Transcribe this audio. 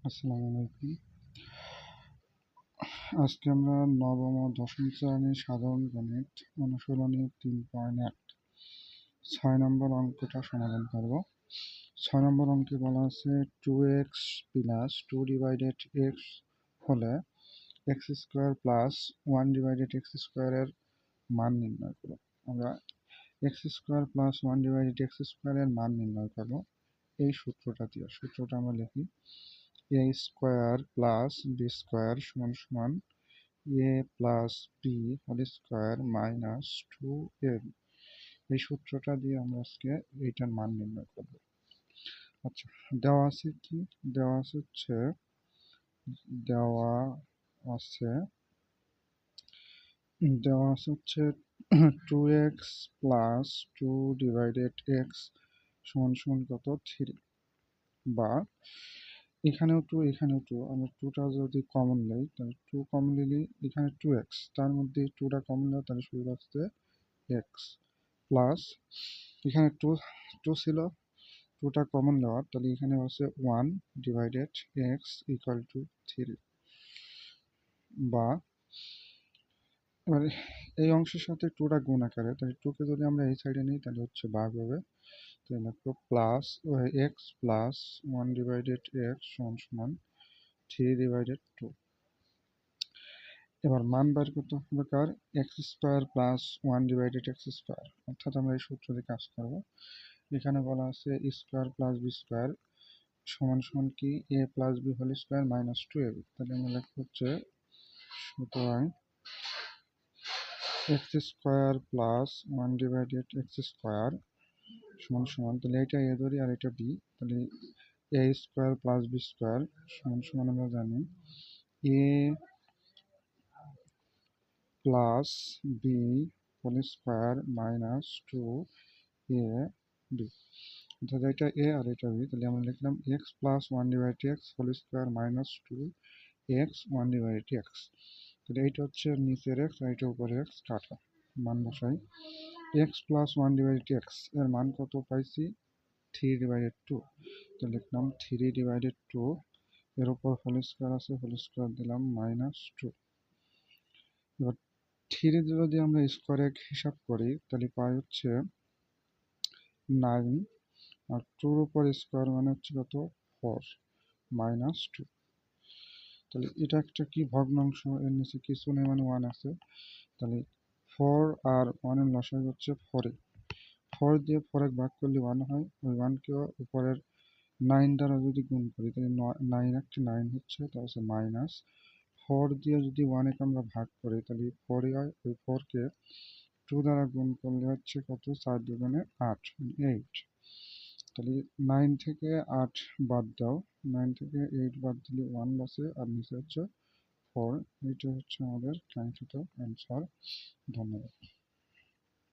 আসসালামু আলাইকুম। আজকে আমরা নবম ও দশম শ্রেণীর সাধারণ গণিত অনুশীলনী 3.1 6 নম্বর অঙ্কটা সমাধান করব। 6 নম্বর অঙ্কে বলা আছে 2x প্লাস 2 ডিভাইডেড x হলে x square plus 1 divided x স্কোয়ারের মান নির্ণয় করব। আমরা x square plus 1 divided x স্কোয়ারের মান নির্ণয় করব এই সূত্রটা আমরা লিখি a square plus B square সমান সমান a plus B whole square minus 2ab। এই সূত্রটা দিয়ে আমরা আজকে এইটার মান নির্ণয় করব। আচ্ছা, দেওয়া আছে কি? দেওয়া আছে 2x প্লাস 2 ডিভাইডেড x সমান সমান কত 3, বা এখানেও 2 এখানেও 2, আমরা 2টা যদি কমন নেই তাহলে 2 কমন নিলে এখানে 2x, তার মধ্যে 2টা কমন নেওয়া তাহলে শুরু আসছে x প্লাস এখানে 2 ছিল, 2টা কমন নেওয়ার তাহলে এখানে আছে 1 ডিভাইডেড x ইকুয়াল টু 3, বা এবারে এই অংশের সাথে 2টা গুণ আকারে, তাহলে 2কে যদি আমরা এই সাইডে নিই তাহলে হচ্ছে ভাগ হবে, তাই লিখবো plus x plus 1 divided x সমান সমান 3 ডিভাইডেড 2। এবার মান বার করতে হবে কার? x square plus 1 divided x square, অর্থাৎ আমরা এই সূত্র দিয়ে কাজ করব। এখানে বলা আছে স্কোয়ার প্লাস বি স্কোয়ার সমান সমান কি a plus B whole square minus 2ab। তাহলে আমরা লিখবো হচ্ছে সুতরাং x square plus 1 divided x square সমান সমান, তাহলে এটা a ধরি আর এটা b, তাহলে a square plus B square সমান সমান আমরা জানি a plus B whole square minus 2ab, অর্থাৎ এটা a আর এটা b। তাহলে আমরা লিখলাম x plus 1 divided x whole square minus 2x 1 divided x। তাহলে এইটা হচ্ছে নিচের x আর এটা উপরের x কাটা, মান বসাই। x প্লাস 1 ডিভাইডেড x এর মান কত পাইছি? 3 ডিভাইডেড 2, তো লিখলাম 3 ডিভাইডেড 2, এর উপর হোল স্কোয়ার আছে, হোল স্কোয়ার দিলাম মাইনাস 2। এবার 3 যদি আমরা স্কোয়ারে হিসাব করি তাহলে পাই হচ্ছে 9, আর 2 উপর স্কোয়ার মানে হচ্ছে কত 4 মাইনাস 2। তাহলে এটা একটা কি ভগ্নাংশ, এর নিচে কিছু নেই মানে 1 আছে, তাহলে 4 আর 1 এর লসাগু হচ্ছে 4, 4 দিয়ে 4 ভাগ করলে 1 হয়, ওই 1কেও উপরের 9 দ্বারা যদি গুণ করি তাহলে 9 একটা 9 হচ্ছে, তার হচ্ছে মাইনাস 4 দিয়ে যদি 1 আমরা ভাগ করি তাহলে 4 হয়, ওই 4কে 2 দ্বারা গুণ করলে হচ্ছে কত 4 দুগুণে 8 8। তাহলে 9 থেকে 8 বাদ দাও, 9 থেকে 8 বাদ দিলে 1 বাসে আর নিচে হচ্ছে 4। এইটা হচ্ছে আমাদের কাঙ্ক্ষিত অ্যান্সার। ধন্যবাদ।